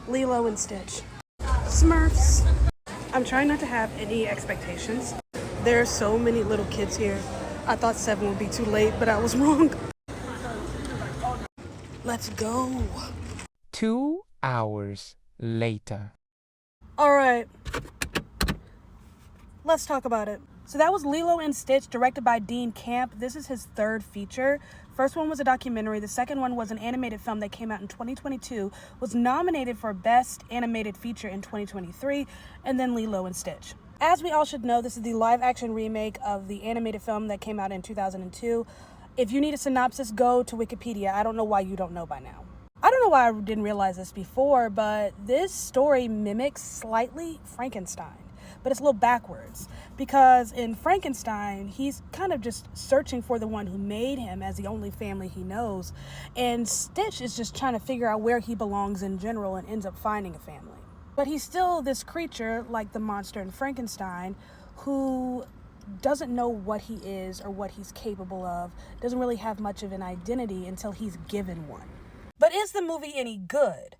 Lilo and Stitch. Smurfs. I'm trying not to have any expectations. There are so many little kids here. I thought 7 would be too late, but I was wrong. Let's go. 2 hours later. All right. Let's talk about it. So that was Lilo and Stitch, directed by Dean Camp. This is his third feature. First one was a documentary. The second one was an animated film that came out in 2022, was nominated for Best Animated Feature in 2023, and then Lilo and Stitch. As we all should know, this is the live-action remake of the animated film that came out in 2002. If you need a synopsis, go to Wikipedia. I don't know why you don't know by now. I don't know why I didn't realize this before, but this story mimics slightly Frankenstein. But it's a little backwards, because in Frankenstein, he's kind of just searching for the one who made him as the only family he knows. And Stitch is just trying to figure out where he belongs in general and ends up finding a family. But he's still this creature, like the monster in Frankenstein, who doesn't know what he is or what he's capable of, doesn't really have much of an identity until he's given one. But is the movie any good?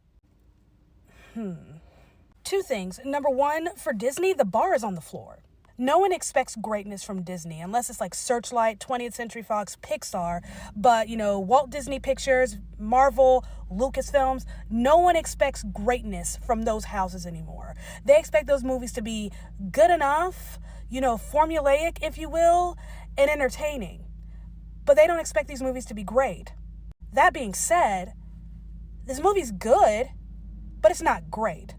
Two things. Number one, for Disney, the bar is on the floor. No one expects greatness from Disney unless it's like Searchlight, 20th Century Fox, Pixar. But, Walt Disney Pictures, Marvel, Lucasfilms, no one expects greatness from those houses anymore. They expect those movies to be good enough, formulaic, if you will, and entertaining. But they don't expect these movies to be great. That being said, this movie's good, but it's not great.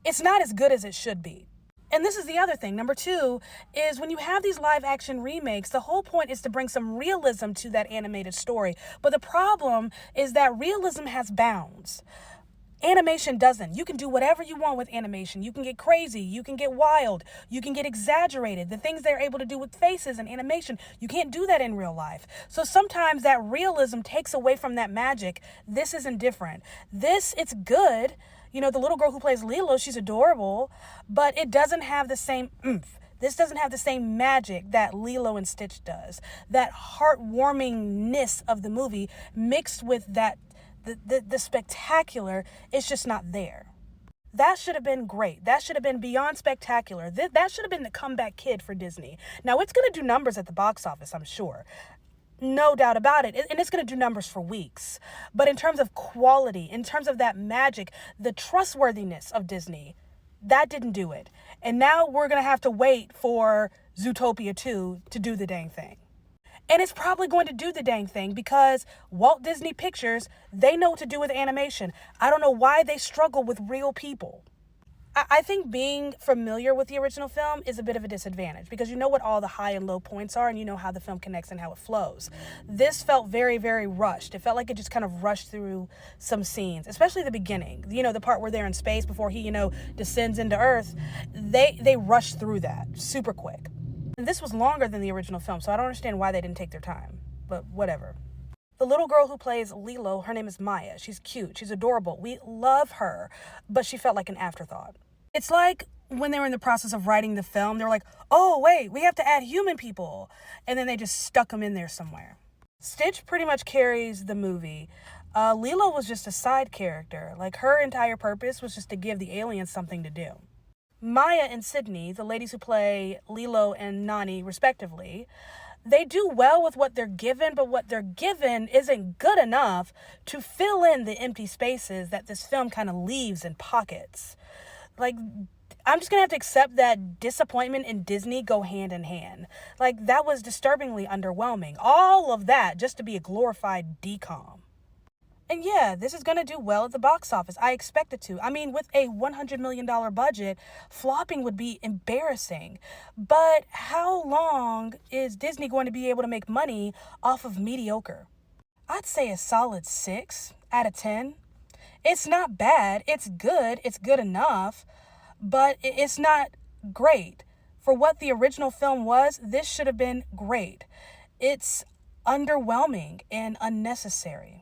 It's not as good as it should be. And this is the other thing. Number two is when you have these live action remakes, the whole point is to bring some realism to that animated story. But the problem is that realism has bounds. Animation doesn't. You can do whatever you want with animation. You can get crazy. You can get wild. You can get exaggerated. The things they're able to do with faces and animation, you can't do that in real life. So sometimes that realism takes away from that magic. This isn't different. It's good. The little girl who plays Lilo, she's adorable, but it doesn't have the same oomph. This doesn't have the same magic that Lilo and Stitch does. That heartwarmingness of the movie mixed with that the spectacular is just not there. That should have been great. That should have been beyond spectacular. That should have been the comeback kid for Disney. Now, it's going to do numbers at the box office, I'm sure. No doubt about it. And it's going to do numbers for weeks. But in terms of quality, in terms of that magic, the trustworthiness of Disney, that didn't do it. And now we're going to have to wait for Zootopia 2 to do the dang thing. And it's probably going to do the dang thing because Walt Disney Pictures, they know what to do with animation. I don't know why they struggle with real people. I think being familiar with the original film is a bit of a disadvantage because you know what all the high and low points are and you know how the film connects and how it flows. This felt very, very rushed. It felt like it just kind of rushed through some scenes, especially the beginning. The part where they're in space before he, descends into Earth. They rushed through that super quick. And this was longer than the original film, so I don't understand why they didn't take their time. But whatever. The little girl who plays Lilo, her name is Maya. She's cute. She's adorable. We love her, but she felt like an afterthought. It's like when they were in the process of writing the film, they were like, oh, wait, we have to add human people. And then they just stuck them in there somewhere. Stitch pretty much carries the movie. Lilo was just a side character. Like, her entire purpose was just to give the aliens something to do. Maya and Sydney, the ladies who play Lilo and Nani, respectively, they do well with what they're given, but what they're given isn't good enough to fill in the empty spaces that this film kind of leaves in pockets. Like, I'm just going to have to accept that disappointment and Disney go hand in hand. Like, that was disturbingly underwhelming. All of that just to be a glorified decom. And yeah, this is going to do well at the box office. I expect it to. I mean, with a $100 million budget, flopping would be embarrassing. But how long is Disney going to be able to make money off of mediocre? I'd say a solid 6 out of 10. It's not bad. It's good. It's good enough. But it's not great. For what the original film was, this should have been great. It's underwhelming and unnecessary.